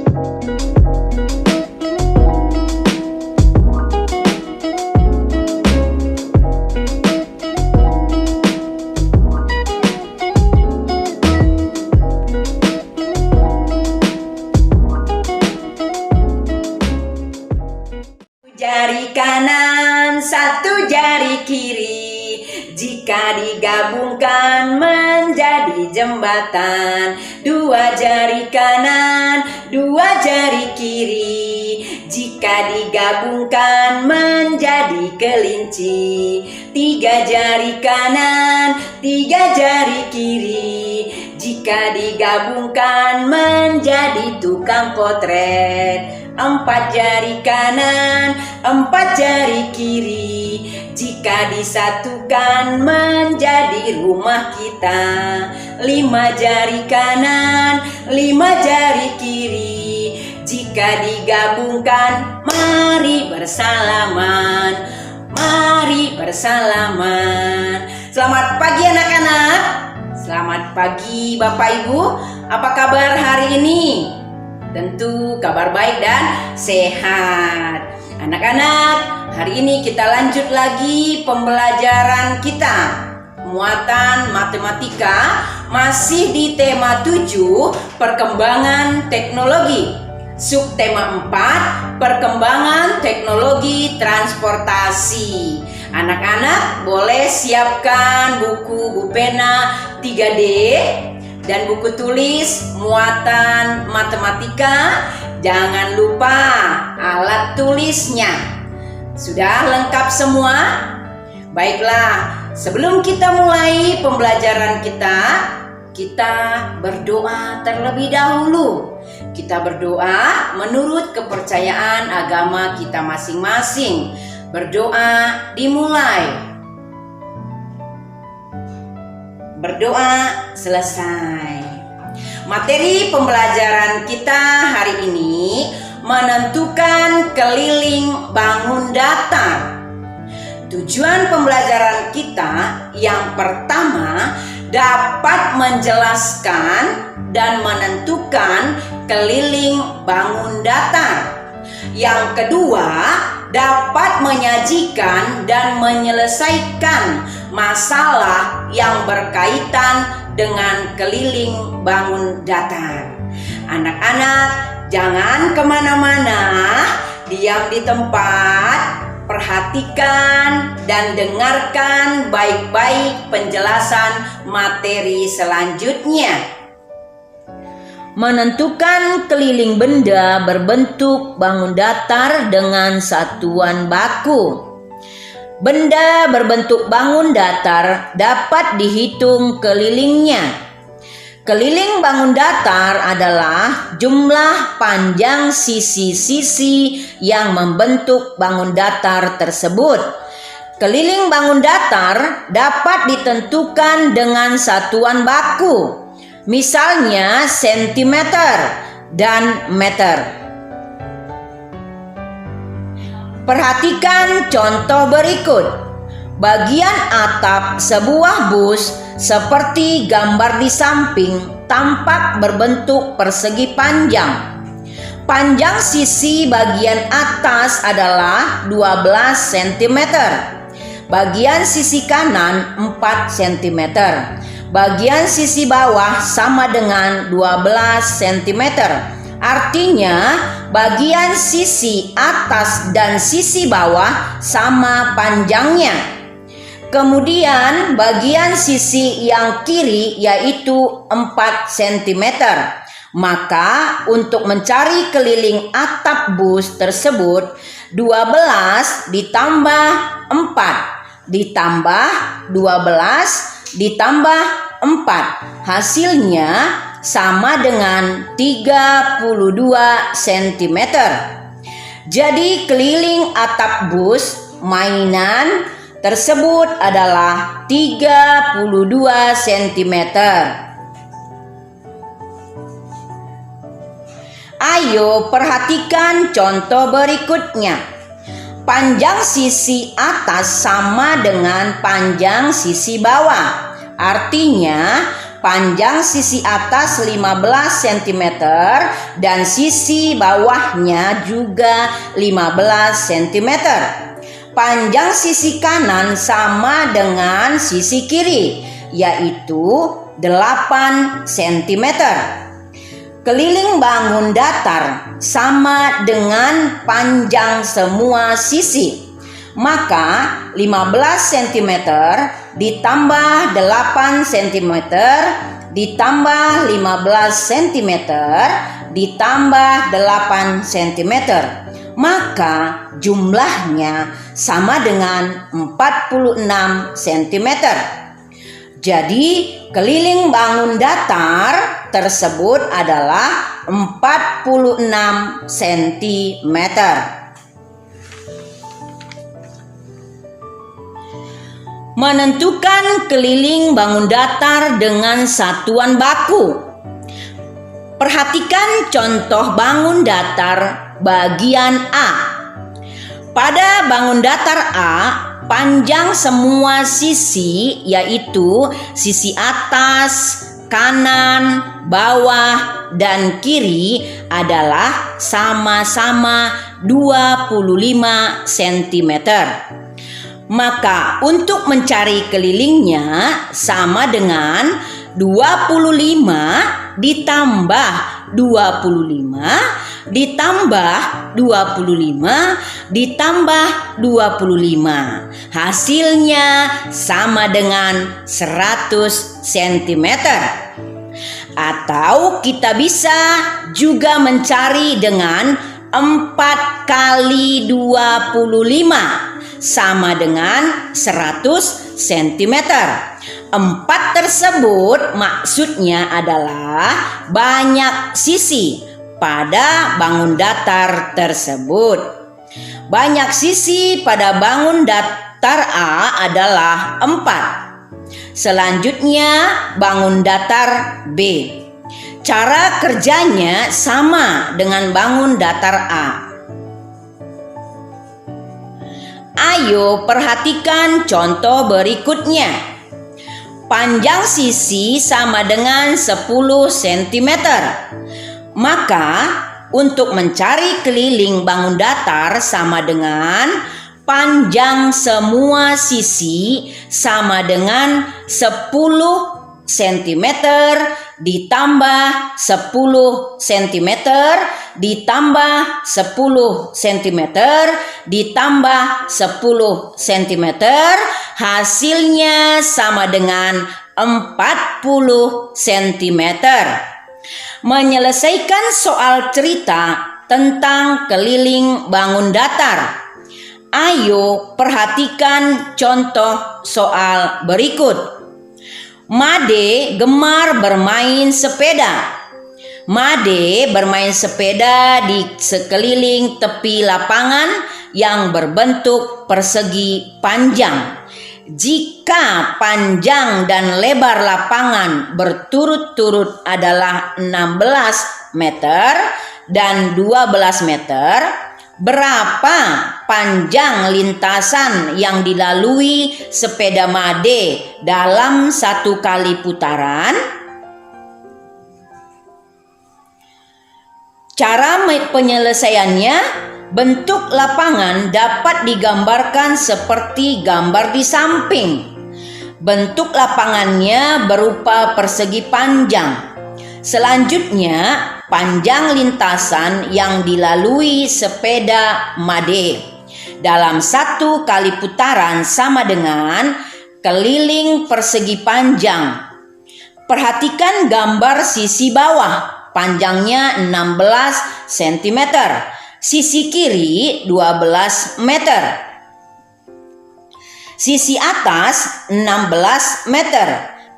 Jari kanan, satu jari kiri, jika digabungkan menjadi jembatan. Dua jari kanan, dua jari kiri, jika digabungkan menjadi kelinci. Tiga jari kanan, tiga jari kiri, jika digabungkan menjadi tukang potret. Empat jari kanan, empat jari kiri, jika disatukan menjadi rumah kita. Lima jari kanan, lima jari kiri, jika digabungkan mari bersalaman, mari bersalaman. Selamat pagi anak-anak. Selamat pagi Bapak Ibu. Apa kabar hari ini? Tentu kabar baik dan sehat. Anak-anak, hari ini kita lanjut lagi pembelajaran kita. Muatan matematika masih di tema 7, perkembangan teknologi. Subtema 4, perkembangan teknologi transportasi. Anak-anak boleh siapkan buku pena 3D dan buku tulis muatan matematika. Jangan lupa alat tulisnya. Sudah lengkap semua? Baiklah, sebelum kita mulai pembelajaran kita berdoa terlebih dahulu. Kita berdoa menurut kepercayaan agama kita masing-masing. Berdoa dimulai. Berdoa selesai. Materi pembelajaran kita hari ini menentukan keliling bangun datar. Tujuan pembelajaran kita yang pertama dapat menjelaskan dan menentukan keliling bangun datar. Yang kedua, dapat menyajikan dan menyelesaikan masalah yang berkaitan dengan keliling bangun datar. Anak-anak, jangan kemana-mana, diam di tempat, perhatikan dan dengarkan baik-baik penjelasan materi selanjutnya. Menentukan keliling benda berbentuk bangun datar dengan satuan baku. Benda berbentuk bangun datar dapat dihitung kelilingnya. Keliling bangun datar adalah jumlah panjang sisi-sisi yang membentuk bangun datar tersebut. Keliling bangun datar dapat ditentukan dengan satuan baku. Misalnya sentimeter dan meter. Perhatikan contoh berikut. Bagian atap sebuah bus seperti gambar di samping tampak berbentuk persegi panjang. Panjang sisi bagian atas adalah 12 cm. Bagian sisi kanan 4 cm. Bagian sisi bawah sama dengan 12 cm. Artinya, bagian sisi atas dan sisi bawah sama panjangnya. Kemudian, bagian sisi yang kiri yaitu 4 cm. Maka, untuk mencari keliling atap bus tersebut, 12 ditambah 4 ditambah 12 ditambah 4, hasilnya sama dengan 32 cm. Jadi keliling atap bus mainan tersebut adalah 32 cm. Ayo perhatikan contoh berikutnya. Panjang sisi atas sama dengan panjang sisi bawah. Artinya panjang sisi atas 15 cm dan sisi bawahnya juga 15 cm. Panjang sisi kanan sama dengan sisi kiri, yaitu 8 cm. Keliling bangun datar sama dengan panjang semua sisi. Maka 15 cm ditambah 8 cm ditambah 15 cm ditambah 8 cm. Maka jumlahnya sama dengan 46 cm. Jadi keliling bangun datar tersebut adalah 46 cm. Menentukan keliling bangun datar dengan satuan baku. Perhatikan contoh bangun datar bagian A. Pada bangun datar A, panjang semua sisi yaitu sisi atas, kanan, bawah, dan kiri adalah sama-sama 25 cm. Maka untuk mencari kelilingnya sama dengan 25 ditambah 25 ditambah 25 ditambah 25. Hasilnya sama dengan 100 cm. Atau kita bisa juga mencari dengan 4 kali 25 sama dengan 100 cm. 4 tersebut maksudnya adalah banyak sisi pada bangun datar tersebut. Banyak sisi pada bangun datar A adalah 4. Selanjutnya bangun datar B. Cara kerjanya sama dengan bangun datar A. Ayo perhatikan contoh berikutnya. Panjang sisi sama dengan 10 cm. Maka untuk mencari keliling bangun datar sama dengan panjang semua sisi sama dengan 10 cm ditambah 10 cm ditambah 10 cm ditambah 10 cm. Hasilnya sama dengan 40 cm. Menyelesaikan soal cerita tentang keliling bangun datar. Ayo perhatikan contoh soal berikut. Made gemar bermain sepeda. Made bermain sepeda di sekeliling tepi lapangan yang berbentuk persegi panjang. Jika panjang dan lebar lapangan berturut-turut adalah 16 meter dan 12 meter, berapa panjang lintasan yang dilalui sepeda Made dalam satu kali putaran? Cara penyelesaiannya, bentuk lapangan dapat digambarkan seperti gambar di samping. Bentuk lapangannya berupa persegi panjang. Selanjutnya, panjang lintasan yang dilalui sepeda Made dalam satu kali putaran sama dengan keliling persegi panjang. Perhatikan gambar sisi bawah. Panjangnya 16 cm, sisi kiri 12 meter, sisi atas 16 meter,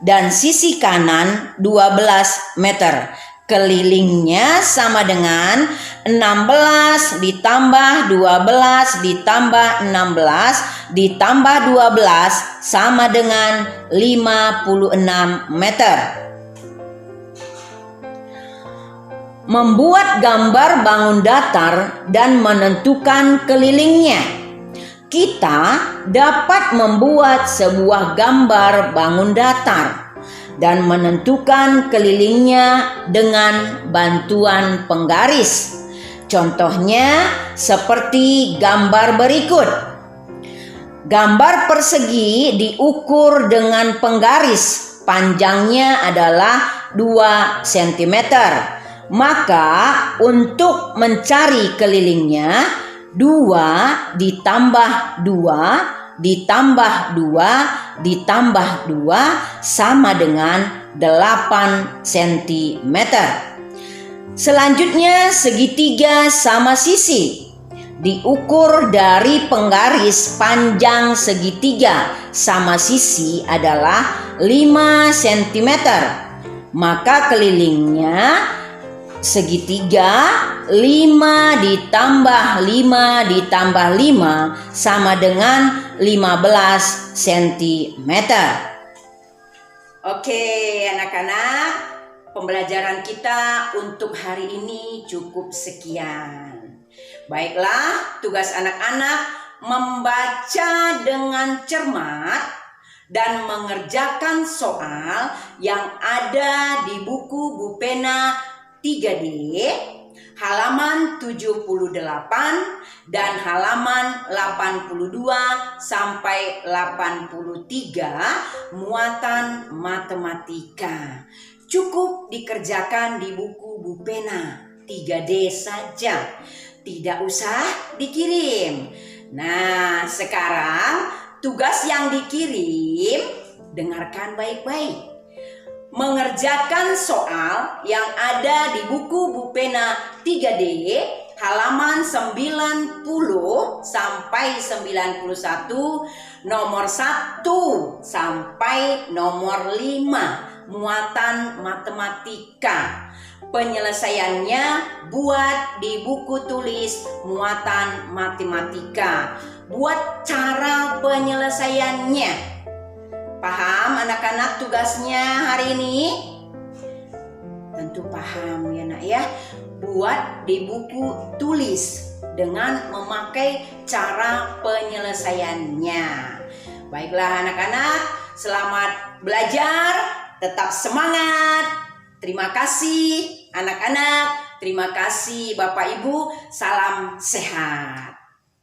dan sisi kanan 12 meter. Kelilingnya sama dengan 16 ditambah 12 ditambah 16 ditambah 12 sama dengan 56 meter. Membuat gambar bangun datar dan menentukan kelilingnya. Kita dapat membuat sebuah gambar bangun datar. dan menentukan kelilingnya dengan bantuan penggaris. Contohnya seperti gambar berikut. Gambar persegi diukur dengan penggaris, panjangnya adalah 2 cm. Maka untuk mencari kelilingnya, 2 ditambah 2 ditambah 2 ditambah 2 sama dengan 8 cm. Selanjutnya segitiga sama sisi diukur dari penggaris, panjang segitiga sama sisi adalah 5 cm. Maka kelilingnya segitiga 5 ditambah 5 ditambah 5 sama dengan 15 cm. Oke anak-anak, pembelajaran kita untuk hari ini cukup sekian. Baiklah, tugas anak-anak membaca dengan cermat dan mengerjakan soal yang ada di buku Bu Pena 3D halaman 78 dan halaman 82 sampai 83 muatan matematika. Cukup dikerjakan di buku Bu Pena 3D saja. Tidak usah dikirim. Nah, sekarang tugas yang dikirim, dengarkan baik-baik. Mengerjakan soal yang ada di buku Bu Pena 3D halaman 90 sampai 91, nomor 1 sampai nomor 5 muatan matematika. Penyelesaiannya buat di buku tulis muatan matematika. Buat cara penyelesaiannya. Paham anak-anak tugasnya hari ini? Tentu paham ya nak ya. Buat di buku tulis dengan memakai cara penyelesaiannya. Baiklah anak-anak, selamat belajar, tetap semangat. Terima kasih anak-anak, terima kasih Bapak Ibu, salam sehat.